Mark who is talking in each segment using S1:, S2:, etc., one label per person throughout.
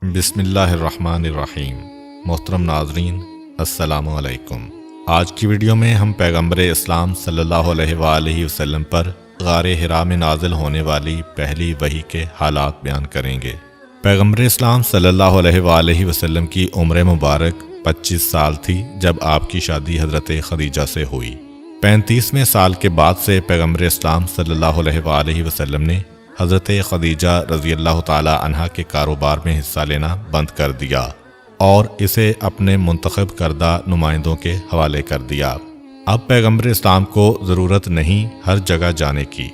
S1: بسم اللہ الرحمن الرحیم۔ محترم ناظرین، السلام علیکم۔ آج کی ویڈیو میں ہم پیغمبر اسلام صلی اللہ علیہ وآلہ وسلم پر غار حرا میں نازل ہونے والی پہلی وحی کے حالات بیان کریں گے۔ پیغمبر اسلام صلی اللہ علیہ وآلہ وسلم کی عمر مبارک 25 سال تھی جب آپ کی شادی حضرت خدیجہ سے ہوئی۔ 35ویں سال کے بعد سے پیغمبر اسلام صلی اللہ علیہ وآلہ وسلم نے حضرت خدیجہ رضی اللہ تعالی عنہا کے کاروبار میں حصہ لینا بند کر دیا اور اسے اپنے منتخب کردہ نمائندوں کے حوالے کر دیا۔ اب پیغمبر اسلام کو ضرورت نہیں ہر جگہ جانے کی،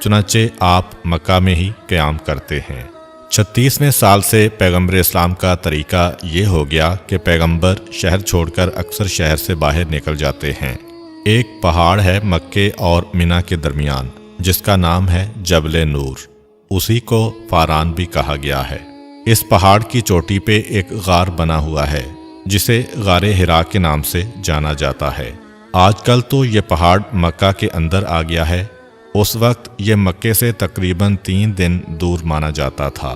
S1: چنانچہ آپ مکہ میں ہی قیام کرتے ہیں۔ 36ویں سال سے پیغمبر اسلام کا طریقہ یہ ہو گیا کہ پیغمبر شہر چھوڑ کر اکثر شہر سے باہر نکل جاتے ہیں۔ ایک پہاڑ ہے مکے اور منی کے درمیان جس کا نام ہے جبل نور، اسی کو فاران بھی کہا گیا ہے۔ اس پہاڑ کی چوٹی پہ ایک غار بنا ہوا ہے جسے غار حرا کے نام سے جانا جاتا ہے۔ آج کل تو یہ پہاڑ مکہ کے اندر آ گیا ہے، اس وقت یہ مکے سے تقریباً 3 دن دور مانا جاتا تھا۔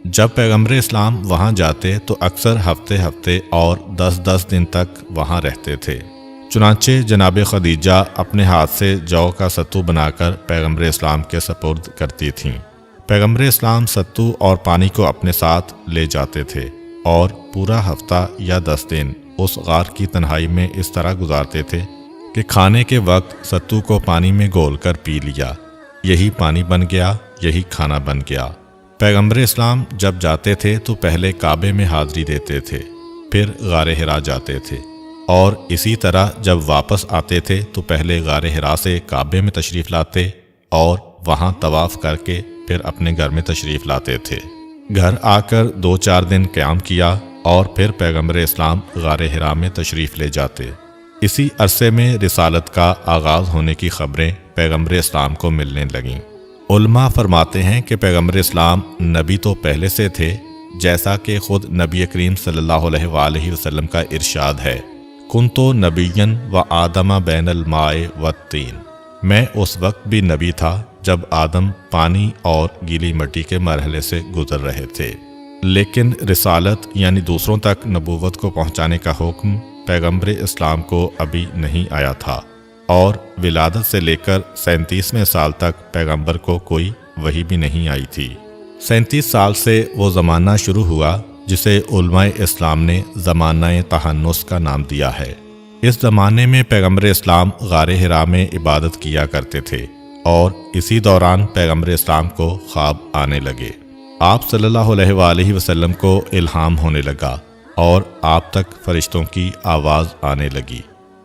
S1: جب پیغمبر اسلام وہاں جاتے تو اکثر ہفتے اور 10 دن تک وہاں رہتے تھے۔ چنانچہ جناب خدیجہ اپنے ہاتھ سے جو کا ستو بنا کر پیغمبر اسلام کے سپرد کرتی تھیں۔ پیغمبر اسلام ستو اور پانی کو اپنے ساتھ لے جاتے تھے اور پورا ہفتہ یا 10 دن اس غار کی تنہائی میں اس طرح گزارتے تھے کہ کھانے کے وقت ستو کو پانی میں گھول کر پی لیا، یہی پانی بن گیا، یہی کھانا بن گیا۔ پیغمبر اسلام جب جاتے تھے تو پہلے کعبے میں حاضری دیتے تھے، پھر غار حرا جاتے تھے، اور اسی طرح جب واپس آتے تھے تو پہلے غار حرا سے کعبے میں تشریف لاتے اور وہاں طواف کر کے پھر اپنے گھر میں تشریف لاتے تھے۔ گھر آ کر 2-4 دن قیام کیا اور پھر پیغمبر اسلام غار حرا میں تشریف لے جاتے۔ اسی عرصے میں رسالت کا آغاز ہونے کی خبریں پیغمبر اسلام کو ملنے لگیں۔ علماء فرماتے ہیں کہ پیغمبر اسلام نبی تو پہلے سے تھے، جیسا کہ خود نبی کریم صلی اللہ علیہ وآلہ وسلم کا ارشاد ہے، کنتو نبیًا و آدم بین الماء والطین۔ میں اس وقت بھی نبی تھا جب آدم پانی اور گیلی مٹی کے مرحلے سے گزر رہے تھے، لیکن رسالت یعنی دوسروں تک نبوت کو پہنچانے کا حکم پیغمبر اسلام کو ابھی نہیں آیا تھا، اور ولادت سے لے کر 37ویں سال تک پیغمبر کو کوئی وحی بھی نہیں آئی تھی۔ 37 سال سے وہ زمانہ شروع ہوا جسے علماء اسلام نے زمانہ تحنس کا نام دیا ہے۔ اس زمانے میں پیغمبر اسلام غار حرا میں عبادت کیا کرتے تھے اور اسی دوران پیغمبر اسلام کو خواب آنے لگے۔ آپ صلی اللہ علیہ وآلہ وسلم کو الہام ہونے لگا اور آپ تک فرشتوں کی آواز آنے لگی،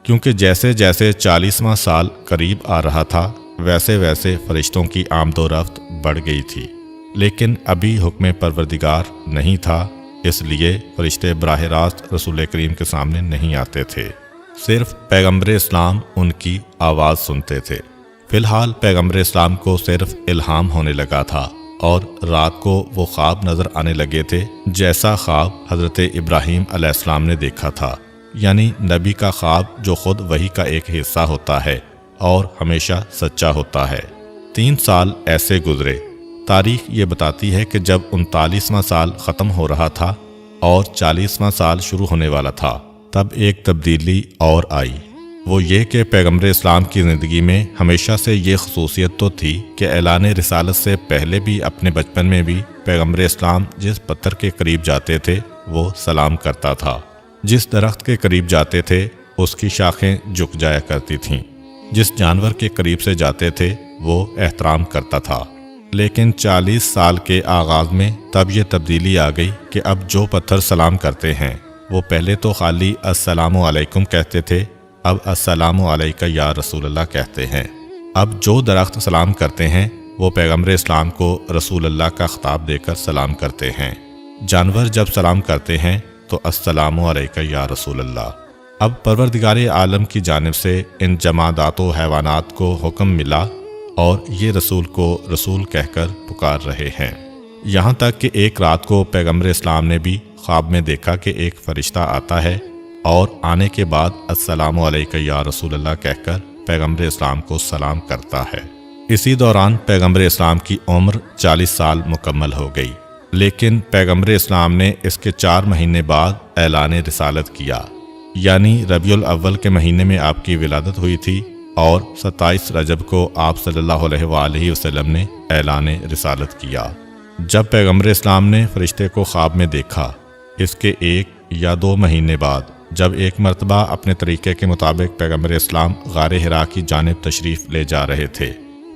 S1: کیونکہ جیسے جیسے 40واں سال قریب آ رہا تھا ویسے ویسے فرشتوں کی آمد و رفت بڑھ گئی تھی، لیکن ابھی حکم پروردگار نہیں تھا، اس لیے فرشتے براہ راست رسول کریم کے سامنے نہیں آتے تھے، صرف پیغمبر اسلام ان کی آواز سنتے تھے۔ فی الحال پیغمبر اسلام کو صرف الہام ہونے لگا تھا اور رات کو وہ خواب نظر آنے لگے تھے جیسا خواب حضرت ابراہیم علیہ السلام نے دیکھا تھا، یعنی نبی کا خواب جو خود وحی کا ایک حصہ ہوتا ہے اور ہمیشہ سچا ہوتا ہے۔ 3 سال ایسے گزرے۔ تاریخ یہ بتاتی ہے کہ جب 39واں سال ختم ہو رہا تھا اور 40واں سال شروع ہونے والا تھا، تب ایک تبدیلی اور آئی۔ وہ یہ کہ پیغمبر اسلام کی زندگی میں ہمیشہ سے یہ خصوصیت تو تھی کہ اعلان رسالت سے پہلے بھی اپنے بچپن میں بھی پیغمبر اسلام جس پتھر کے قریب جاتے تھے وہ سلام کرتا تھا، جس درخت کے قریب جاتے تھے اس کی شاخیں جھک جایا کرتی تھیں، جس جانور کے قریب سے جاتے تھے وہ احترام کرتا تھا۔ لیکن 40 سال کے آغاز میں تب یہ تبدیلی آ گئی کہ اب جو پتھر سلام کرتے ہیں وہ پہلے تو خالی السلام علیکم کہتے تھے، اب السلام علیکہ یا رسول اللہ کہتے ہیں۔ اب جو درخت سلام کرتے ہیں وہ پیغمبر اسلام کو رسول اللہ کا خطاب دے کر سلام کرتے ہیں۔ جانور جب سلام کرتے ہیں تو السلام علیکہ یا رسول اللہ۔ اب پروردگار عالم کی جانب سے ان جمادات و حیوانات کو حکم ملا اور یہ رسول کو رسول کہہ کر پکار رہے ہیں، یہاں تک کہ ایک رات کو پیغمبر اسلام نے بھی خواب میں دیکھا کہ ایک فرشتہ آتا ہے اور آنے کے بعد السلام علیکہ یا رسول اللہ کہہ کر پیغمبر اسلام کو سلام کرتا ہے۔ اسی دوران پیغمبر اسلام کی عمر 40 سال مکمل ہو گئی۔ لیکن پیغمبر اسلام نے اس کے 4 مہینے بعد اعلان رسالت کیا، یعنی ربیع الاول کے مہینے میں آپ کی ولادت ہوئی تھی اور 27 رجب کو آپ صلی اللہ علیہ وآلہ وسلم نے اعلان رسالت کیا۔ جب پیغمبر اسلام نے فرشتے کو خواب میں دیکھا، اس کے 1 یا 2 مہینے بعد جب ایک مرتبہ اپنے طریقے کے مطابق پیغمبر اسلام غار حرا کی جانب تشریف لے جا رہے تھے،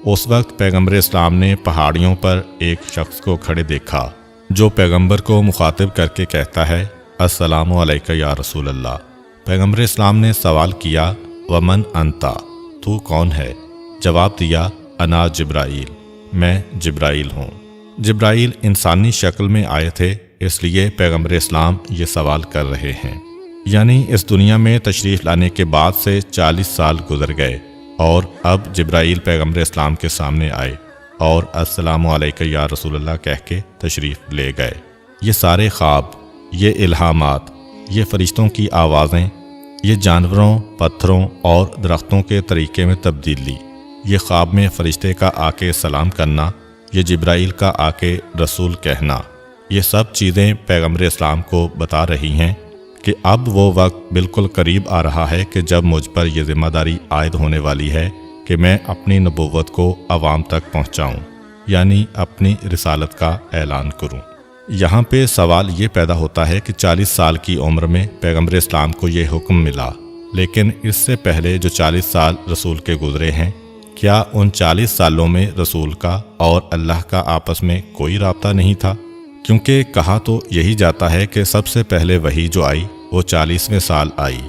S1: اس وقت پیغمبر اسلام نے پہاڑیوں پر ایک شخص کو کھڑے دیکھا جو پیغمبر کو مخاطب کر کے کہتا ہے، السلام علیکہ یا رسول اللہ۔ پیغمبر اسلام نے سوال کیا، ومن انتا، تو کون ہے؟ جواب دیا، انا جبرائیل، میں جبرائیل ہوں۔ جبرائیل انسانی شکل میں آئے تھے، اس لیے پیغمبر اسلام یہ سوال کر رہے ہیں۔ یعنی اس دنیا میں تشریف لانے کے بعد سے 40 سال گزر گئے اور اب جبرائیل پیغمبر اسلام کے سامنے آئے اور السلام علیکہ یا رسول اللہ کہہ کے تشریف لے گئے۔ یہ سارے خواب، یہ الہامات، یہ فرشتوں کی آوازیں، یہ جانوروں، پتھروں اور درختوں کے طریقے میں تبدیلی، یہ خواب میں فرشتے کا آ کے سلام کرنا، یہ جبرائیل کا آ کے رسول کہنا، یہ سب چیزیں پیغمبر اسلام کو بتا رہی ہیں کہ اب وہ وقت بالکل قریب آ رہا ہے کہ جب مجھ پر یہ ذمہ داری عائد ہونے والی ہے کہ میں اپنی نبوت کو عوام تک پہنچاؤں، یعنی اپنی رسالت کا اعلان کروں۔ یہاں پہ سوال یہ پیدا ہوتا ہے کہ 40 سال کی عمر میں پیغمبر اسلام کو یہ حکم ملا، لیکن اس سے پہلے جو 40 سال رسول کے گزرے ہیں، کیا ان 40 سالوں میں رسول کا اور اللہ کا آپس میں کوئی رابطہ نہیں تھا؟ کیونکہ کہا تو یہی جاتا ہے کہ سب سے پہلے وحی جو آئی وہ 40ویں سال آئی،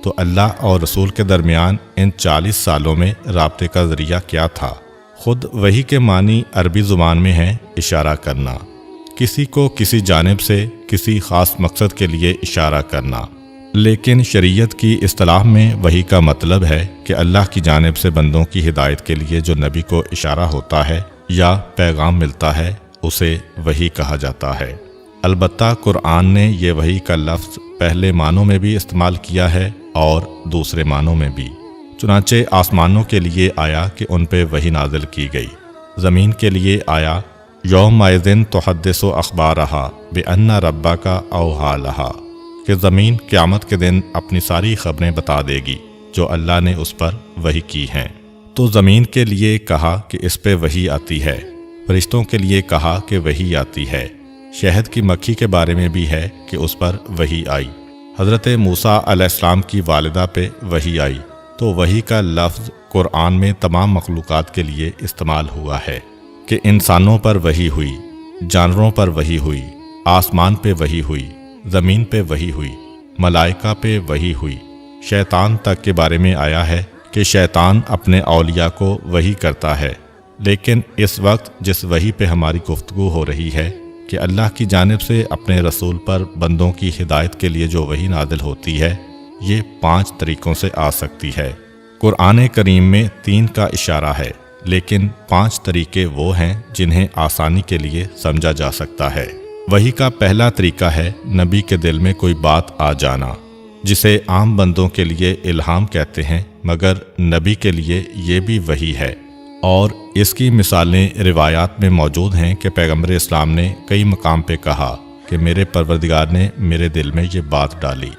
S1: تو اللہ اور رسول کے درمیان ان 40 سالوں میں رابطے کا ذریعہ کیا تھا؟ خود وحی کے معنی عربی زبان میں ہے اشارہ کرنا، کسی کو کسی جانب سے کسی خاص مقصد کے لیے اشارہ کرنا، لیکن شریعت کی اصطلاح میں وحی کا مطلب ہے کہ اللہ کی جانب سے بندوں کی ہدایت کے لیے جو نبی کو اشارہ ہوتا ہے یا پیغام ملتا ہے اسے وحی کہا جاتا ہے۔ البتہ قرآن نے یہ وحی کا لفظ پہلے معنوں میں بھی استعمال کیا ہے اور دوسرے معنوں میں بھی۔ چنانچہ آسمانوں کے لیے آیا کہ ان پہ وحی نازل کی گئی، زمین کے لیے آیا یومئذ تحدث اخبارہا بأن ربک اوحی لہا، کہ زمین قیامت کے دن اپنی ساری خبریں بتا دے گی جو اللہ نے اس پر وحی کی ہیں۔ تو زمین کے لیے کہا کہ اس پہ وحی آتی ہے، فرشتوں کے لیے کہا کہ وحی آتی ہے، شہد کی مکھی کے بارے میں بھی ہے کہ اس پر وحی آئی، حضرت موسیٰ علیہ السلام کی والدہ پہ وحی آئی۔ تو وحی کا لفظ قرآن میں تمام مخلوقات کے لیے استعمال ہوا ہے کہ انسانوں پر وحی ہوئی، جانوروں پر وحی ہوئی، آسمان پہ وحی ہوئی، زمین پہ وحی ہوئی، ملائکہ پہ وحی ہوئی، شیطان تک کے بارے میں آیا ہے کہ شیطان اپنے اولیاء کو وحی کرتا ہے۔ لیکن اس وقت جس وحی پہ ہماری گفتگو ہو رہی ہے کہ اللہ کی جانب سے اپنے رسول پر بندوں کی ہدایت کے لیے جو وحی نازل ہوتی ہے، یہ 5 طریقوں سے آ سکتی ہے۔ قرآن کریم میں 3 کا اشارہ ہے، لیکن 5 طریقے وہ ہیں جنہیں آسانی کے لیے سمجھا جا سکتا ہے۔ وحی کا پہلا طریقہ ہے نبی کے دل میں کوئی بات آ جانا، جسے عام بندوں کے لیے الہام کہتے ہیں، مگر نبی کے لیے یہ بھی وحی ہے، اور اس کی مثالیں روایات میں موجود ہیں کہ پیغمبر اسلام نے کئی مقام پہ کہا کہ میرے پروردگار نے میرے دل میں یہ بات ڈالی۔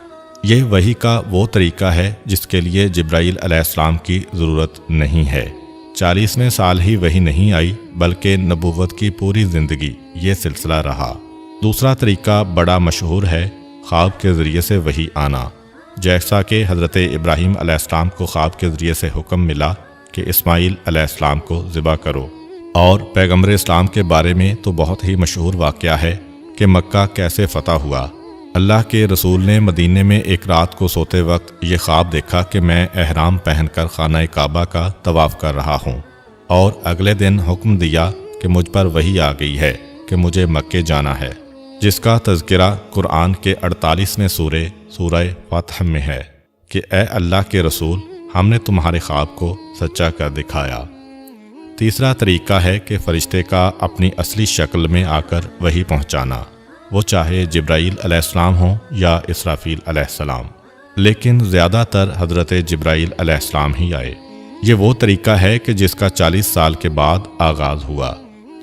S1: یہ وحی کا وہ طریقہ ہے جس کے لیے جبرائیل علیہ السلام کی ضرورت نہیں ہے۔ 40ویں سال ہی وحی نہیں آئی، بلکہ نبوت کی پوری زندگی یہ سلسلہ رہا۔ دوسرا طریقہ بڑا مشہور ہے، خواب کے ذریعے سے وحی آنا، جیسا کہ حضرت ابراہیم علیہ السلام کو خواب کے ذریعے سے حکم ملا کہ اسماعیل علیہ السلام کو ذبح کرو۔ اور پیغمبر اسلام کے بارے میں تو بہت ہی مشہور واقعہ ہے کہ مکہ کیسے فتح ہوا۔ اللہ کے رسول نے مدینے میں ایک رات کو سوتے وقت یہ خواب دیکھا کہ میں احرام پہن کر خانہ کعبہ کا طواف کر رہا ہوں، اور اگلے دن حکم دیا کہ مجھ پر وحی آ گئی ہے کہ مجھے مکے جانا ہے، جس کا تذکرہ قرآن کے 48ویں سورہ فتح میں ہے کہ اے اللہ کے رسول، ہم نے تمہارے خواب کو سچا کر دکھایا۔ تیسرا طریقہ ہے کہ فرشتے کا اپنی اصلی شکل میں آ کر وحی پہنچانا، وہ چاہے جبرائیل علیہ السلام ہوں یا اسرافیل علیہ السلام، لیکن زیادہ تر حضرت جبرائیل علیہ السلام ہی آئے۔ یہ وہ طریقہ ہے کہ جس کا 40 سال کے بعد آغاز ہوا۔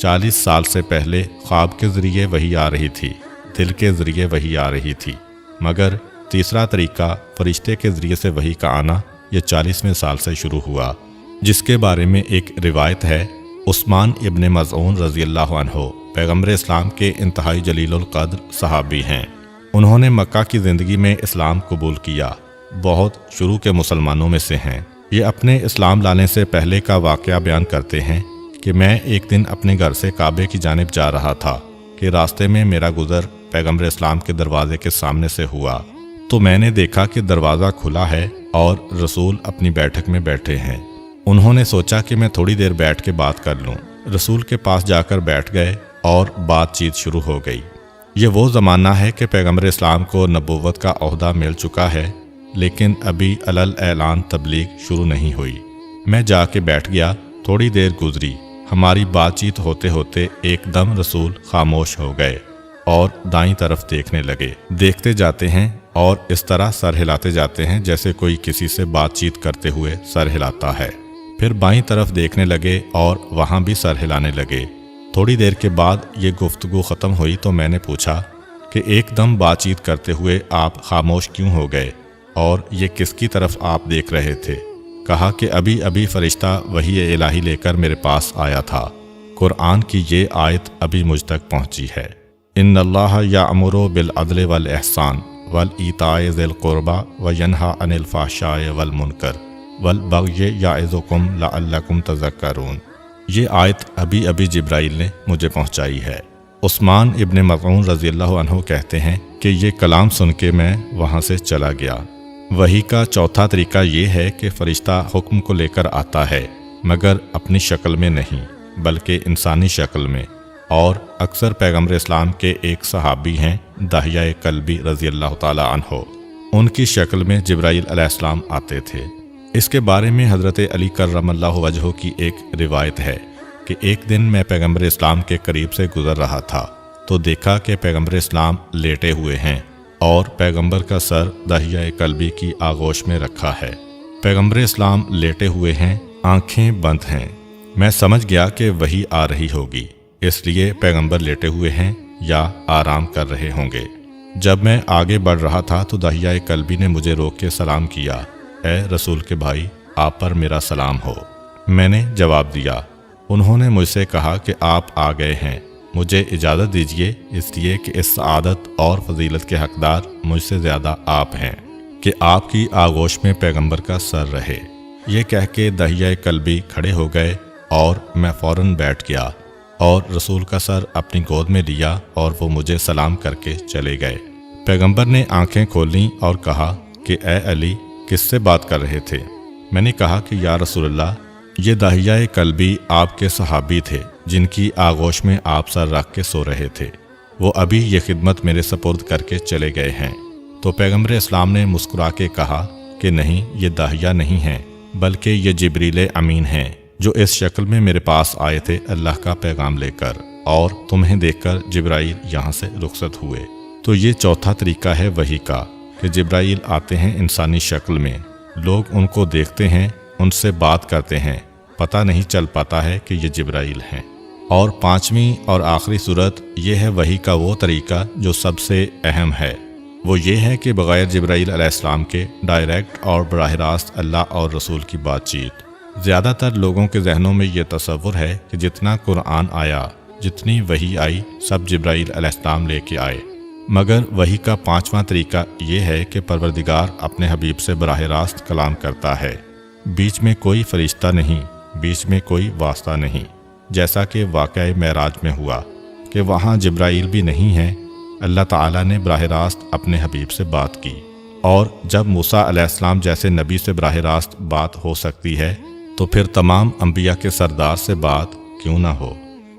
S1: 40 سال سے پہلے خواب کے ذریعے وحی آ رہی تھی، دل کے ذریعے وحی آ رہی تھی، مگر تیسرا طریقہ فرشتے کے ذریعے سے وحی کا آنا یہ 40ویں سال سے شروع ہوا، جس کے بارے میں ایک روایت ہے۔ عثمان ابن مظعون رضی اللہ عنہ پیغمبر اسلام کے انتہائی جلیل القدر صحابی ہیں۔ انہوں نے مکہ کی زندگی میں اسلام قبول کیا، بہت شروع کے مسلمانوں میں سے ہیں۔ یہ اپنے اسلام لانے سے پہلے کا واقعہ بیان کرتے ہیں کہ میں ایک دن اپنے گھر سے کعبے کی جانب جا رہا تھا کہ راستے میں میرا گزر پیغمبر اسلام کے دروازے کے سامنے سے ہوا، تو میں نے دیکھا کہ دروازہ کھلا ہے اور رسول اپنی بیٹھک میں بیٹھے ہیں۔ انہوں نے سوچا کہ میں تھوڑی دیر بیٹھ کے بات کر لوں۔ رسول کے پاس جا کر بیٹھ گئے اور بات چیت شروع ہو گئی۔ یہ وہ زمانہ ہے کہ پیغمبر اسلام کو نبوت کا عہدہ مل چکا ہے، لیکن ابھی علل اعلان تبلیغ شروع نہیں ہوئی۔ میں جا کے بیٹھ گیا، تھوڑی دیر گزری، ہماری بات چیت ہوتے ہوتے ایک دم رسول خاموش ہو گئے اور دائیں طرف دیکھنے لگے۔ دیکھتے جاتے ہیں اور اس طرح سر ہلاتے جاتے ہیں جیسے کوئی کسی سے بات چیت کرتے ہوئے سر ہلاتا ہے۔ پھر بائیں طرف دیکھنے لگے اور وہاں بھی سر ہلانے لگے۔ تھوڑی دیر کے بعد یہ گفتگو ختم ہوئی تو میں نے پوچھا کہ ایک دم بات چیت کرتے ہوئے آپ خاموش کیوں ہو گئے اور یہ کس کی طرف آپ دیکھ رہے تھے؟ کہا کہ ابھی فرشتہ وحی الہی لے کر میرے پاس آیا تھا، قرآن کی یہ آیت ابھی مجھ تک پہنچی ہے۔ ان اللہ یأمر بالعدل والاحسان وایتاء ذی القربی وینہی عن الفحشاء والمنکر والبغی یعظکم لعلکم تذکرون۔ یہ آیت ابھی جبرائیل نے مجھے پہنچائی ہے۔ عثمان ابن مظعون رضی اللہ عنہ کہتے ہیں کہ یہ کلام سن کے میں وہاں سے چلا گیا۔ وحی کا چوتھا طریقہ یہ ہے کہ فرشتہ حکم کو لے کر آتا ہے، مگر اپنی شکل میں نہیں بلکہ انسانی شکل میں، اور اکثر پیغمبر اسلام کے ایک صحابی ہیں دحیہ کلبی رضی اللہ تعالی عنہ، ان کی شکل میں جبرائیل علیہ السلام آتے تھے۔ اس کے بارے میں حضرت علی کرم اللہ وجہہ کی ایک روایت ہے کہ ایک دن میں پیغمبر اسلام کے قریب سے گزر رہا تھا تو دیکھا کہ پیغمبر اسلام لیٹے ہوئے ہیں اور پیغمبر کا سر دحیہ کلبی کی آغوش میں رکھا ہے۔ پیغمبر اسلام لیٹے ہوئے ہیں، آنکھیں بند ہیں۔ میں سمجھ گیا کہ وحی آ رہی ہوگی، اس لیے پیغمبر لیٹے ہوئے ہیں یا آرام کر رہے ہوں گے۔ جب میں آگے بڑھ رہا تھا تو دحیہ کلبی نے مجھے روک کے سلام کیا، اے رسول کے بھائی، آپ پر میرا سلام ہو۔ میں نے جواب دیا۔ انہوں نے مجھ سے کہا کہ آپ آ گئے ہیں، مجھے اجازت دیجیے، اس لیے کہ اس سعادت اور فضیلت کے حقدار مجھ سے زیادہ آپ ہیں کہ آپ کی آغوش میں پیغمبر کا سر رہے۔ یہ کہہ کے دحیہ کلبی کھڑے ہو گئے اور میں فوراً بیٹھ گیا اور رسول کا سر اپنی گود میں لیا اور وہ مجھے سلام کر کے چلے گئے۔ پیغمبر نے آنکھیں کھولیں اور کہا کہ اے علی، کس سے بات کر رہے تھے؟ میں نے کہا کہ یا رسول اللہ، یہ دحیہ کلبی آپ کے صحابی تھے جن کی آغوش میں آپ سر رکھ کے سو رہے تھے، وہ ابھی یہ خدمت میرے سپرد کر کے چلے گئے ہیں۔ تو پیغمبر اسلام نے مسکرا کے کہا کہ نہیں، یہ دحیہ نہیں ہیں بلکہ یہ جبریل امین ہیں جو اس شکل میں میرے پاس آئے تھے اللہ کا پیغام لے کر، اور تمہیں دیکھ کر جبرائیل یہاں سے رخصت ہوئے۔ تو یہ چوتھا طریقہ ہے وحی کا کہ جبرائیل آتے ہیں انسانی شکل میں، لوگ ان کو دیکھتے ہیں، ان سے بات کرتے ہیں، پتہ نہیں چل پاتا ہے کہ یہ جبرائیل ہیں۔ اور پانچویں اور آخری صورت یہ ہے وحی کا وہ طریقہ جو سب سے اہم ہے، وہ یہ ہے کہ بغیر جبرائیل علیہ السلام کے ڈائریکٹ اور براہ راست اللہ اور رسول کی بات چیت۔ زیادہ تر لوگوں کے ذہنوں میں یہ تصور ہے کہ جتنا قرآن آیا، جتنی وحی آئی، سب جبرائیل علیہ السلام لے کے آئے، مگر وحی کا پانچواں طریقہ یہ ہے کہ پروردگار اپنے حبیب سے براہ راست کلام کرتا ہے، بیچ میں کوئی فرشتہ نہیں، بیچ میں کوئی واسطہ نہیں، جیسا کہ واقعہ معراج میں ہوا کہ وہاں جبرائیل بھی نہیں ہے، اللہ تعالیٰ نے براہ راست اپنے حبیب سے بات کی۔ اور جب موسیٰ علیہ السلام جیسے نبی سے براہ راست بات ہو سکتی ہے تو پھر تمام انبیاء کے سردار سے بات کیوں نہ ہو؟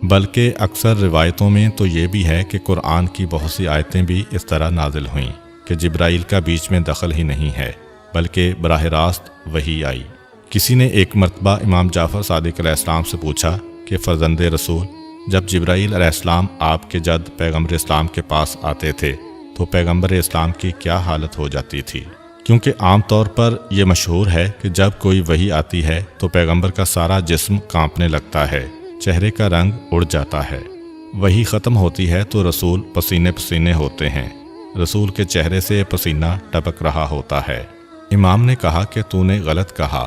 S1: بلکہ اکثر روایتوں میں تو یہ بھی ہے کہ قرآن کی بہت سی آیتیں بھی اس طرح نازل ہوئیں کہ جبرائیل کا بیچ میں دخل ہی نہیں ہے، بلکہ براہ راست وحی آئی۔ کسی نے ایک مرتبہ امام جعفر صادق علیہ السلام سے پوچھا کہ فرزند رسول، جب جبرائیل علیہ السلام آپ کے جد پیغمبر اسلام کے پاس آتے تھے تو پیغمبر اسلام کی کیا حالت ہو جاتی تھی؟ کیونکہ عام طور پر یہ مشہور ہے کہ جب کوئی وحی آتی ہے تو پیغمبر کا سارا جسم کانپنے لگتا ہے، چہرے کا رنگ اڑ جاتا ہے۔ وہی ختم ہوتی ہے تو رسول پسینے پسینے ہوتے ہیں، رسول کے چہرے سے پسینہ ٹپک رہا ہوتا ہے۔ امام نے کہا کہ تو نے غلط کہا،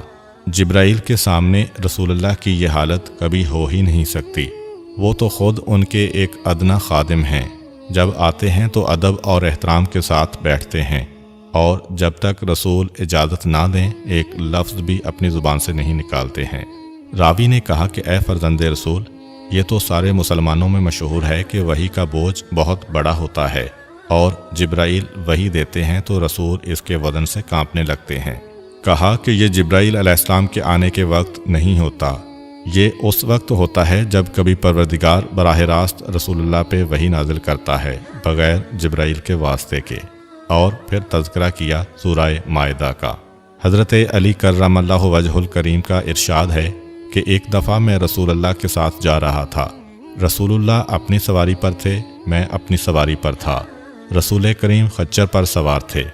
S1: جبرائیل کے سامنے رسول اللہ کی یہ حالت کبھی ہو ہی نہیں سکتی، وہ تو خود ان کے ایک ادنا خادم ہیں، جب آتے ہیں تو ادب اور احترام کے ساتھ بیٹھتے ہیں، اور جب تک رسول اجازت نہ دیں ایک لفظ بھی اپنی زبان سے نہیں نکالتے ہیں۔ راوی نے کہا کہ اے فرزند رسول، یہ تو سارے مسلمانوں میں مشہور ہے کہ وحی کا بوجھ بہت بڑا ہوتا ہے، اور جبرائیل وحی دیتے ہیں تو رسول اس کے وزن سے کانپنے لگتے ہیں۔ کہا کہ یہ جبرائیل علیہ السلام کے آنے کے وقت نہیں ہوتا، یہ اس وقت ہوتا ہے جب کبھی پروردگار براہ راست رسول اللہ پہ وحی نازل کرتا ہے بغیر جبرائیل کے واسطے کے۔ اور پھر تذکرہ کیا سورہ مائدہ کا۔ حضرت علی کرم اللہ وجہ الکریم کا ارشاد ہے کہ ایک دفعہ میں رسول اللہ کے ساتھ جا رہا تھا، رسول اللہ اپنی سواری پر تھے، میں اپنی سواری پر تھا، رسول کریم خچر پر سوار تھے۔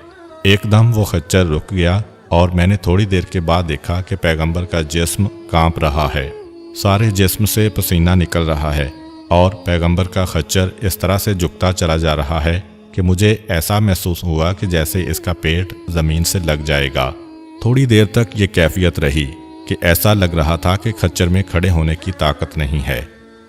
S1: ایک دم وہ خچر رک گیا اور میں نے تھوڑی دیر کے بعد دیکھا کہ پیغمبر کا جسم کانپ رہا ہے، سارے جسم سے پسینہ نکل رہا ہے، اور پیغمبر کا خچر اس طرح سے جھکتا چلا جا رہا ہے کہ مجھے ایسا محسوس ہوا کہ جیسے اس کا پیٹ زمین سے لگ جائے گا۔ تھوڑی دیر تک یہ کیفیت رہی کہ ایسا لگ رہا تھا کہ خچر میں کھڑے ہونے کی طاقت نہیں ہے،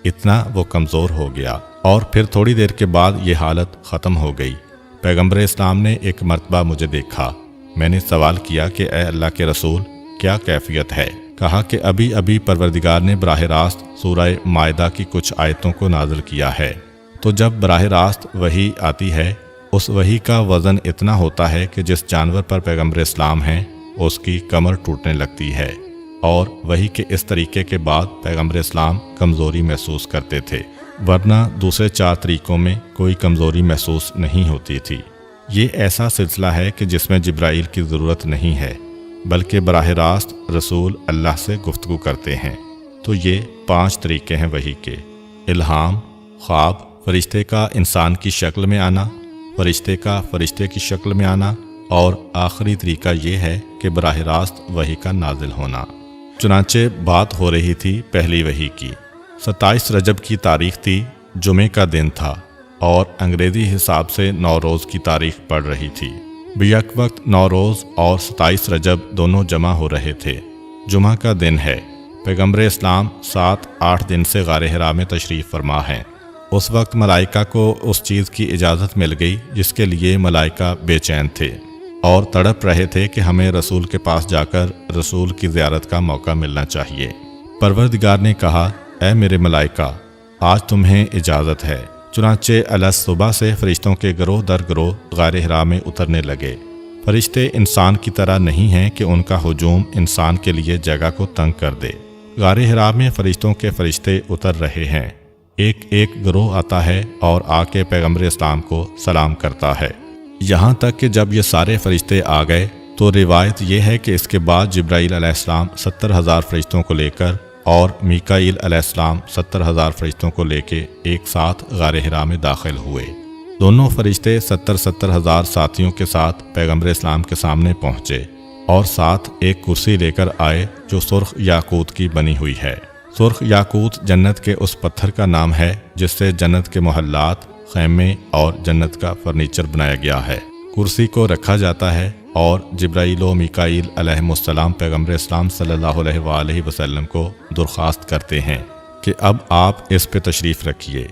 S1: اتنا وہ کمزور ہو گیا، اور پھر تھوڑی دیر کے بعد یہ حالت ختم ہو گئی۔ پیغمبر اسلام نے ایک مرتبہ مجھے دیکھا، میں نے سوال کیا کہ اے اللہ کے رسول کیا کیفیت ہے؟ کہا کہ ابھی ابھی پروردگار نے براہ راست سورہ مائدہ کی کچھ آیتوں کو نازل کیا ہے، تو جب براہ راست وحی آتی ہے اس وحی کا وزن اتنا ہوتا ہے کہ جس جانور پر پیغمبر اسلام ہیں اس کی کمر ٹوٹنے لگتی ہے، اور وحی کے اس طریقے کے بعد پیغمبر اسلام کمزوری محسوس کرتے تھے، ورنہ دوسرے 4 طریقوں میں کوئی کمزوری محسوس نہیں ہوتی تھی۔ یہ ایسا سلسلہ ہے کہ جس میں جبرائیل کی ضرورت نہیں ہے، بلکہ براہ راست رسول اللہ سے گفتگو کرتے ہیں۔ تو یہ 5 طریقے ہیں وحی کے: الہام، خواب، فرشتے کا انسان کی شکل میں آنا، فرشتے کا فرشتے کی شکل میں آنا، اور آخری طریقہ یہ ہے کہ براہ راست وحی کا نازل ہونا۔ چنانچہ بات ہو رہی تھی پہلی وحی کی۔ 27 رجب کی تاریخ تھی، جمعے کا دن تھا، اور انگریزی حساب سے نوروز کی تاریخ پڑ رہی تھی۔ بیک وقت نوروز اور 27 رجب دونوں جمع ہو رہے تھے۔ جمعہ کا دن ہے، پیغمبر اسلام 7-8 دن سے غار حرا میں تشریف فرما ہیں۔ اس وقت ملائکہ کو اس چیز کی اجازت مل گئی جس کے لیے ملائکہ بے چین تھے اور تڑپ رہے تھے کہ ہمیں رسول کے پاس جا کر رسول کی زیارت کا موقع ملنا چاہیے۔ پروردگار نے کہا، اے میرے ملائکہ، آج تمہیں اجازت ہے۔ چنانچہ صبح سے فرشتوں کے گروہ در گروہ غار حرا میں اترنے لگے۔ فرشتے انسان کی طرح نہیں ہیں کہ ان کا ہجوم انسان کے لیے جگہ کو تنگ کر دے۔ غار حرا میں فرشتوں کے فرشتے اتر رہے ہیں، ایک ایک گروہ آتا ہے اور آ کے پیغمبر اسلام کو سلام کرتا ہے، یہاں تک کہ جب یہ سارے فرشتے آ گئے تو روایت یہ ہے کہ اس کے بعد جبرائیل علیہ السلام 70,000 فرشتوں کو لے کر اور میکائیل علیہ السلام 70,000 فرشتوں کو لے کے ایک ساتھ غار حرا میں داخل ہوئے۔ دونوں فرشتے 70,000 ساتھیوں کے ساتھ پیغمبر اسلام کے سامنے پہنچے اور ساتھ ایک کرسی لے کر آئے جو سرخ یاقوت کی بنی ہوئی ہے۔ سرخ یاقوت جنت کے اس پتھر کا نام ہے جس سے جنت کے محلات، خیمے اور جنت کا فرنیچر بنایا گیا ہے۔ کرسی کو رکھا جاتا ہے اور جبرائیل و میکائیل علیہ السلام پیغمبر اسلام صلی اللہ علیہ وآلہ وسلم کو درخواست کرتے ہیں کہ اب آپ اس پہ تشریف رکھیے۔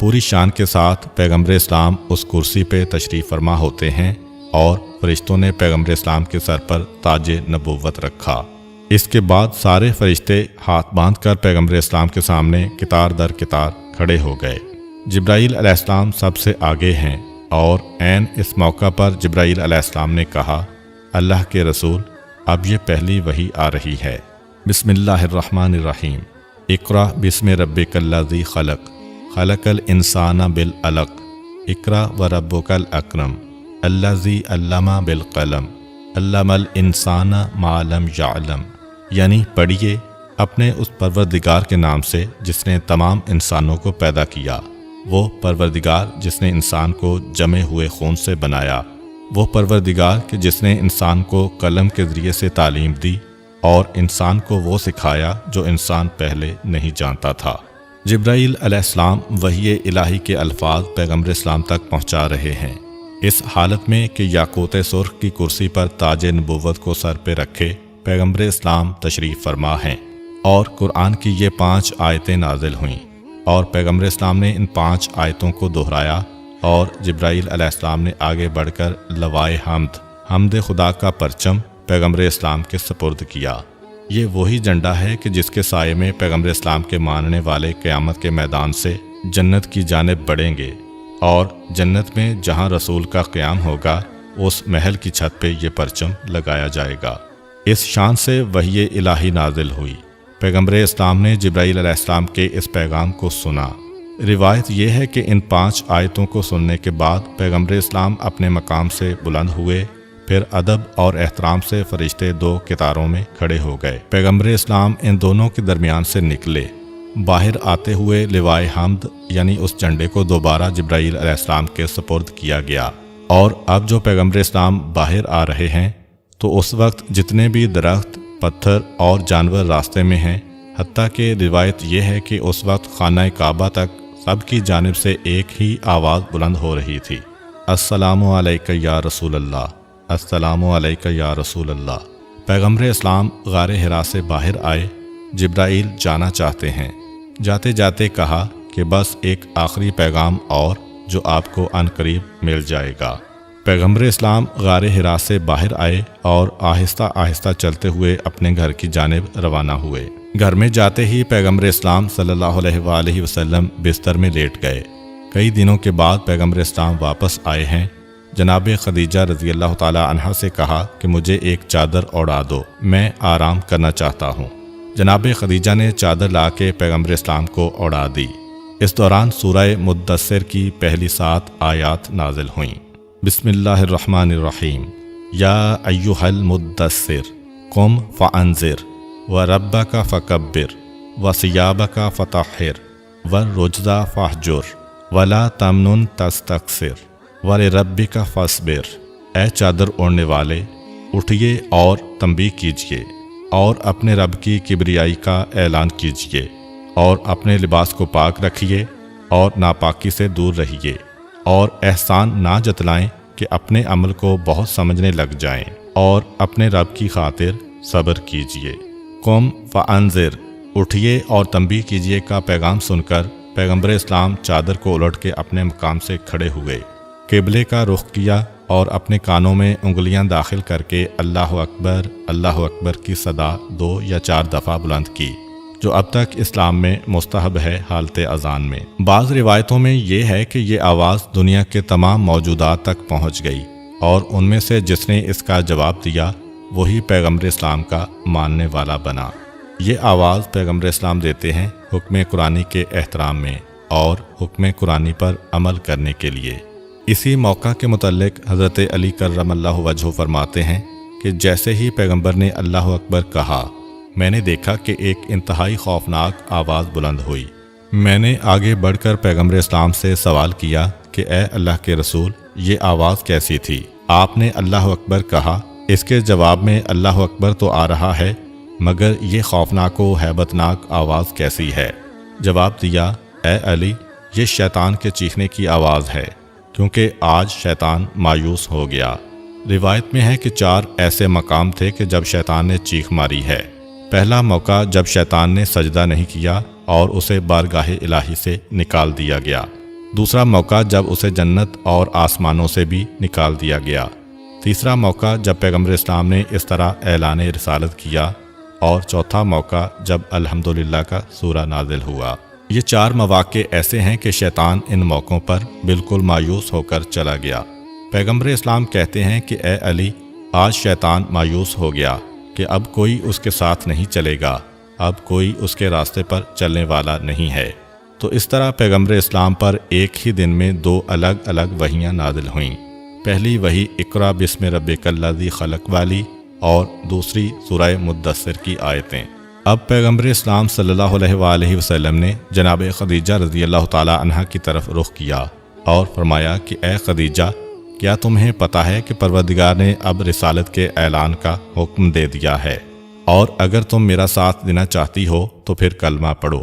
S1: پوری شان کے ساتھ پیغمبر اسلام اس کرسی پہ تشریف فرما ہوتے ہیں اور فرشتوں نے پیغمبر اسلام کے سر پر تاج نبوت رکھا۔ اس کے بعد سارے فرشتے ہاتھ باندھ کر پیغمبر اسلام کے سامنے قطار در قطار کھڑے ہو گئے۔ جبرائیل علیہ السلام سب سے آگے ہیں اور عین اس موقع پر جبرائیل علیہ السلام نے کہا، اللہ کے رسول، اب یہ پہلی وحی آ رہی ہے۔ بسم اللہ الرحمن الرحیم، اقرأ بسم ربک الذی خلق، خلق الانسان بالعلق، اقرأ وربک الاکرم، الذی علم بالقلم، علم الانسان ما لم یعلم، یعنی پڑھیے اپنے اس پروردگار کے نام سے جس نے تمام انسانوں کو پیدا کیا، وہ پروردگار جس نے انسان کو جمے ہوئے خون سے بنایا، وہ پروردگار کہ جس نے انسان کو قلم کے ذریعے سے تعلیم دی اور انسان کو وہ سکھایا جو انسان پہلے نہیں جانتا تھا۔ جبرائیل علیہ السلام وحی الہی کے الفاظ پیغمبر اسلام تک پہنچا رہے ہیں، اس حالت میں کہ یاقوت سرخ کی کرسی پر تاج نبوت کو سر پہ رکھے پیغمبر اسلام تشریف فرما ہیں، اور قرآن کی یہ 5 آیتیں نازل ہوئیں، اور پیغمبر اسلام نے ان 5 آیتوں کو دہرایا، اور جبرائیل علیہ السلام نے آگے بڑھ کر لوائے حمد خدا کا پرچم پیغمبر اسلام کے سپرد کیا۔ یہ وہی جھنڈا ہے کہ جس کے سائے میں پیغمبر اسلام کے ماننے والے قیامت کے میدان سے جنت کی جانب بڑھیں گے، اور جنت میں جہاں رسول کا قیام ہوگا اس محل کی چھت پہ یہ پرچم لگایا جائے گا۔ اس شان سے وحی الہی نازل ہوئی۔ پیغمبر اسلام نے جبرائیل علیہ السلام کے اس پیغام کو سنا۔ روایت یہ ہے کہ ان 5 آیتوں کو سننے کے بعد پیغمبر اسلام اپنے مقام سے بلند ہوئے، پھر ادب اور احترام سے فرشتے 2 قطاروں میں کھڑے ہو گئے۔ پیغمبر اسلام ان دونوں کے درمیان سے نکلے۔ باہر آتے ہوئے لوائے حمد یعنی اس جھنڈے کو دوبارہ جبرائیل علیہ السلام کے سپرد کیا گیا، اور اب جو پیغمبر اسلام باہر آ رہے ہیں تو اس وقت جتنے بھی درخت، پتھر اور جانور راستے میں ہیں، حتیٰ کہ روایت یہ ہے کہ اس وقت خانہ کعبہ تک سب کی جانب سے ایک ہی آواز بلند ہو رہی تھی، السلام علیکہ یا رسول اللہ، السلام علیکہ یا رسول اللہ۔ پیغمبر اسلام غار حرا سے باہر آئے۔ جبرائیل جانا چاہتے ہیں۔ جاتے جاتے کہا کہ بس ایک آخری پیغام اور جو آپ کو عن قریب مل جائے گا۔ پیغمبر اسلام غار حرا سے باہر آئے اور آہستہ آہستہ چلتے ہوئے اپنے گھر کی جانب روانہ ہوئے۔ گھر میں جاتے ہی پیغمبر اسلام صلی اللہ علیہ وآلہ وسلم بستر میں لیٹ گئے۔ کئی دنوں کے بعد پیغمبر اسلام واپس آئے ہیں۔ جناب خدیجہ رضی اللہ تعالی عنہا سے کہا کہ مجھے ایک چادر اوڑھا دو، میں آرام کرنا چاہتا ہوں۔ جناب خدیجہ نے چادر لا کے پیغمبر اسلام کو اوڑھا دی۔ اس دوران سورہ مدثر کی پہلی 7 آیات نازل ہوئیں۔ بسم اللہ الرحمن الرحیم، یا ایہا المدثر قم فانذر وربک فکبر وثیابک فطہر والرجز فاہجر ولا تمنن تستکثر وَلِرَبِّكَ فَاصْبِرْ۔ اے چادر اوڑھنے والے، اٹھیے اور تنبیہ کیجیے، اور اپنے رب کی کبریائی کا اعلان کیجیے، اور اپنے لباس کو پاک رکھیے اور ناپاکی سے دور رہیے، اور احسان نہ جتلائیں کہ اپنے عمل کو بہت سمجھنے لگ جائیں، اور اپنے رب کی خاطر صبر کیجیے۔ قم فانذر، اٹھیے اور تنبیہ کیجیے کا پیغام سن کر پیغمبر اسلام چادر کو الٹ کے اپنے مقام سے کھڑے ہوئے، قبلے کا رخ کیا اور اپنے کانوں میں انگلیاں داخل کر کے اللہ اکبر کی صدا 2 یا 4 دفعہ بلند کی، جو اب تک اسلام میں مستحب ہے حالت اذان میں۔ بعض روایتوں میں یہ ہے کہ یہ آواز دنیا کے تمام موجودات تک پہنچ گئی، اور ان میں سے جس نے اس کا جواب دیا وہی پیغمبر اسلام کا ماننے والا بنا۔ یہ آواز پیغمبر اسلام دیتے ہیں حکم قرآنی کے احترام میں اور حکم قرآنی پر عمل کرنے کے لیے۔ اسی موقع کے متعلق حضرت علی کرم اللہ وجہہ فرماتے ہیں کہ جیسے ہی پیغمبر نے اللہ اکبر کہا، میں نے دیکھا کہ ایک انتہائی خوفناک آواز بلند ہوئی۔ میں نے آگے بڑھ کر پیغمبر اسلام سے سوال کیا کہ اے اللہ کے رسول، یہ آواز کیسی تھی؟ آپ نے اللہ اکبر کہا۔ اس کے جواب میں اللہ اکبر تو آ رہا ہے، مگر یہ خوفناک و ہیبتناک آواز کیسی ہے؟ جواب دیا، اے علی، یہ شیطان کے چیخنے کی آواز ہے، کیونکہ آج شیطان مایوس ہو گیا۔ روایت میں ہے کہ 4 ایسے مقام تھے کہ جب شیطان نے چیخ ماری ہے۔ پہلا موقع جب شیطان نے سجدہ نہیں کیا اور اسے بارگاہ الہی سے نکال دیا گیا۔ دوسرا موقع جب اسے جنت اور آسمانوں سے بھی نکال دیا گیا۔ تیسرا موقع جب پیغمبر اسلام نے اس طرح اعلان رسالت کیا، اور چوتھا موقع جب الحمدللہ کا سورہ نازل ہوا۔ یہ 4 مواقع ایسے ہیں کہ شیطان ان موقعوں پر بالکل مایوس ہو کر چلا گیا۔ پیغمبر اسلام کہتے ہیں کہ اے علی، آج شیطان مایوس ہو گیا کہ اب کوئی اس کے ساتھ نہیں چلے گا، اب کوئی اس کے راستے پر چلنے والا نہیں ہے۔ تو اس طرح پیغمبر اسلام پر ایک ہی دن میں 2 الگ الگ وحیاں نازل ہوئیں۔ پہلی وحی اقرا بسم ربک الذی خلق والی، اور دوسری سورہ مدثر کی آیتیں۔ اب پیغمبر اسلام صلی اللہ علیہ وآلہ وسلم نے جناب خدیجہ رضی اللہ تعالی عنہا کی طرف رخ کیا اور فرمایا کہ اے خدیجہ، کیا تمہیں پتہ ہے کہ پروردگار نے اب رسالت کے اعلان کا حکم دے دیا ہے، اور اگر تم میرا ساتھ دینا چاہتی ہو تو پھر کلمہ پڑھو۔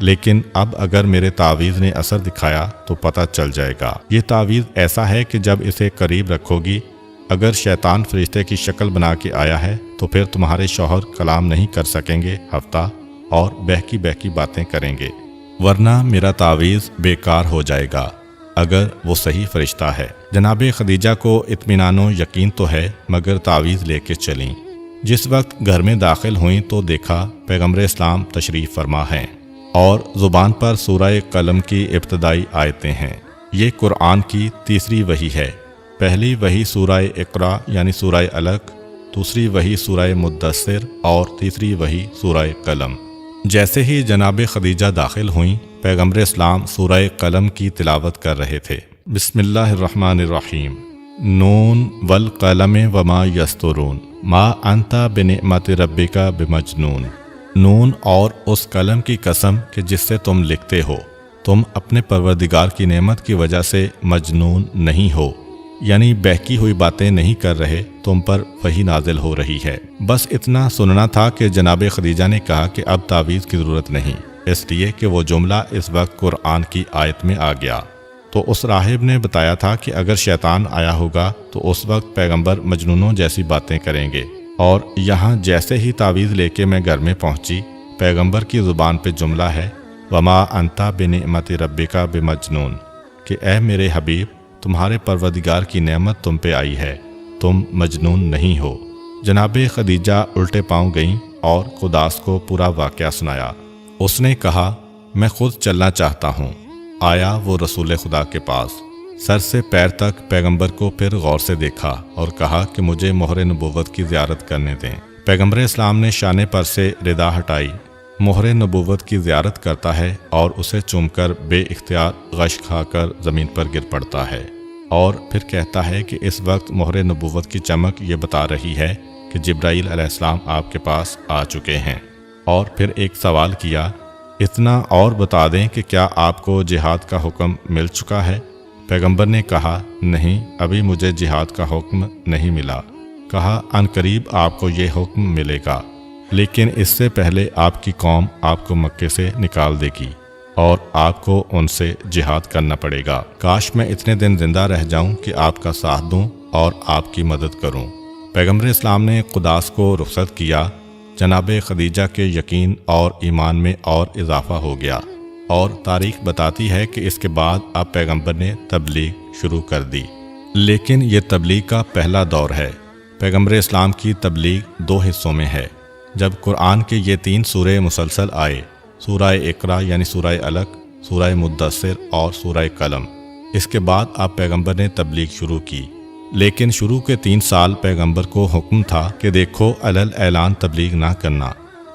S1: لیکن اب اگر میرے تعویذ نے اثر دکھایا تو پتہ چل جائے گا۔ یہ تعویذ ایسا ہے کہ جب اسے قریب رکھو گی، اگر شیطان فرشتے کی شکل بنا کے آیا ہے تو پھر تمہارے شوہر کلام نہیں کر سکیں گے ہفتہ اور بہکی بہکی باتیں کریں گے، ورنہ میرا تعویذ بیکار ہو جائے گا اگر وہ صحیح فرشتہ ہے۔ جناب خدیجہ کو اطمینان و یقین تو ہے، مگر تعویذ لے کے چلیں۔ جس وقت گھر میں داخل ہوئیں تو دیکھا پیغمبر اسلام تشریف فرما ہیں اور زبان پر سورہ قلم کی ابتدائی آیتیں ہیں۔ یہ قرآن کی تیسری وحی ہے۔ پہلی وحی سورہ اقرا یعنی سورہ علق، دوسری وحی سورہ مدثر اور تیسری وحی سورہ قلم۔ جیسے ہی جناب خدیجہ داخل ہوئیں، پیغمبر اسلام سورہ قلم کی تلاوت کر رہے تھے۔ بسم اللہ الرحمن الرحیم، نون والقلم وما یسطرون ما انت بنعمت ربک بمجنون۔ نون اور اس قلم کی قسم کہ جس سے تم لکھتے ہو، تم اپنے پروردگار کی نعمت کی وجہ سے مجنون نہیں ہو، یعنی بہکی ہوئی باتیں نہیں کر رہے، تم پر وحی نازل ہو رہی ہے۔ بس اتنا سننا تھا کہ جناب خدیجہ نے کہا کہ اب تعویذ کی ضرورت نہیں، اس لیے کہ وہ جملہ اس وقت قرآن کی آیت میں آ گیا۔ تو اس راہب نے بتایا تھا کہ اگر شیطان آیا ہوگا تو اس وقت پیغمبر مجنونوں جیسی باتیں کریں گے، اور یہاں جیسے ہی تعویذ لے کے میں گھر میں پہنچی، پیغمبر کی زبان پہ جملہ ہے وما انتا بنعمت ربک بمجنون، کہ اے میرے حبیب، تمہارے پروردگار کی نعمت تم پہ آئی ہے، تم مجنون نہیں ہو۔ جناب خدیجہ الٹے پاؤں گئیں اور خداس کو پورا واقعہ سنایا۔ اس نے کہا میں خود چلنا چاہتا ہوں۔ آیا وہ رسول خدا کے پاس، سر سے پیر تک پیغمبر کو پھر غور سے دیکھا اور کہا کہ مجھے مہر نبوت کی زیارت کرنے دیں۔ پیغمبر اسلام نے شانے پر سے ردا ہٹائی، مہر نبوت کی زیارت کرتا ہے اور اسے چوم کر بے اختیار غش کھا کر زمین پر گر پڑتا ہے، اور پھر کہتا ہے کہ اس وقت مہر نبوت کی چمک یہ بتا رہی ہے کہ جبرائیل علیہ السلام آپ کے پاس آ چکے ہیں۔ اور پھر ایک سوال کیا، اتنا اور بتا دیں کہ کیا آپ کو جہاد کا حکم مل چکا ہے؟ پیغمبر نے کہا نہیں، ابھی مجھے جہاد کا حکم نہیں ملا۔ کہا عنقریب آپ کو یہ حکم ملے گا، لیکن اس سے پہلے آپ کی قوم آپ کو مکے سے نکال دے گی اور آپ کو ان سے جہاد کرنا پڑے گا۔ کاش میں اتنے دن زندہ رہ جاؤں کہ آپ کا ساتھ دوں اور آپ کی مدد کروں۔ پیغمبر اسلام نے قداس کو رخصت کیا۔ جناب خدیجہ کے یقین اور ایمان میں اور اضافہ ہو گیا، اور تاریخ بتاتی ہے کہ اس کے بعد اب پیغمبر نے تبلیغ شروع کر دی۔ لیکن یہ تبلیغ کا پہلا دور ہے۔ پیغمبر اسلام کی تبلیغ دو حصوں میں ہے۔ جب قرآن کے یہ 3 سورے مسلسل آئے، سورہ اقرا یعنی سورہ علق، سورہ مدثر اور سورہ قلم، اس کے بعد اب پیغمبر نے تبلیغ شروع کی۔ لیکن شروع کے 3 سال پیغمبر کو حکم تھا کہ دیکھو علل اعلان تبلیغ نہ کرنا۔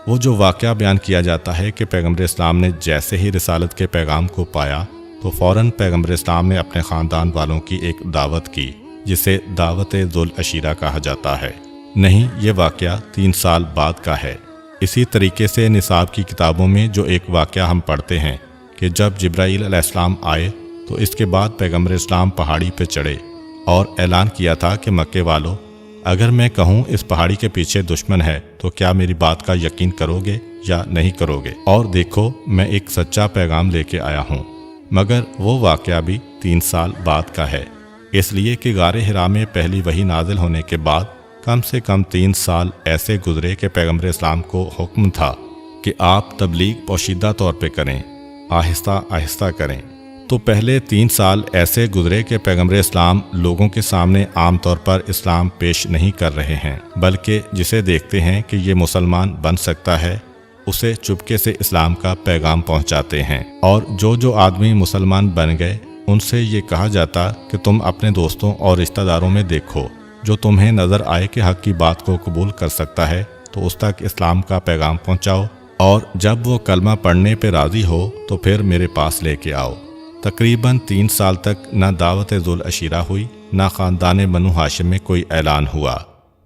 S1: وہ جو واقعہ بیان کیا جاتا ہے کہ پیغمبر اسلام نے جیسے ہی رسالت کے پیغام کو پایا تو فوراً پیغمبر اسلام نے اپنے خاندان والوں کی ایک دعوت کی، جسے دعوت ذوالعشیرہ کہا جاتا ہے۔ نہیں، یہ واقعہ 3 سال بعد کا ہے۔ اسی طریقے سے نصاب کی کتابوں میں جو ایک واقعہ ہم پڑھتے ہیں کہ جب جبرائیل علیہ السلام آئے تو اس کے بعد پیغمبر اسلام پہاڑی پہ چڑھے اور اعلان کیا تھا کہ مکے والوں، اگر میں کہوں اس پہاڑی کے پیچھے دشمن ہے تو کیا میری بات کا یقین کرو گے یا نہیں کرو گے؟ اور دیکھو میں ایک سچا پیغام لے کے آیا ہوں۔ مگر وہ واقعہ بھی 3 سال بعد کا ہے، اس لیے کہ غار حرا میں پہلی وحی نازل ہونے کے بعد کم سے کم 3 سال ایسے گزرے کہ پیغمبر اسلام کو حکم تھا کہ آپ تبلیغ پوشیدہ طور پہ کریں، آہستہ آہستہ کریں۔ تو پہلے 3 سال ایسے گزرے کہ پیغمبر اسلام لوگوں کے سامنے عام طور پر اسلام پیش نہیں کر رہے ہیں، بلکہ جسے دیکھتے ہیں کہ یہ مسلمان بن سکتا ہے اسے چپکے سے اسلام کا پیغام پہنچاتے ہیں۔ اور جو آدمی مسلمان بن گئے ان سے یہ کہا جاتا کہ تم اپنے دوستوں اور رشتہ داروں میں دیکھو، جو تمہیں نظر آئے کہ حق کی بات کو قبول کر سکتا ہے تو اس تک اسلام کا پیغام پہنچاؤ، اور جب وہ کلمہ پڑھنے پہ راضی ہو تو پھر میرے پاس لے کے آؤ۔ تقریباً 3 سال تک نہ دعوت ذوالعشیرہ ہوئی، نہ خاندان بنو ہاشم میں کوئی اعلان ہوا،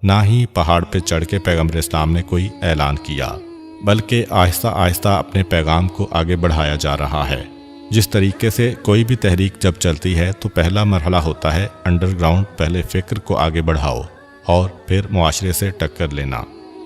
S1: نہ ہی پہاڑ پہ چڑھ کے پیغمبر اسلام نے کوئی اعلان کیا، بلکہ آہستہ آہستہ اپنے پیغام کو آگے بڑھایا جا رہا ہے۔ جس طریقے سے کوئی بھی تحریک جب چلتی ہے تو پہلا مرحلہ ہوتا ہے انڈر گراؤنڈ، پہلے فکر کو آگے بڑھاؤ اور پھر معاشرے سے ٹکر لینا۔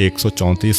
S1: 134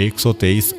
S1: 123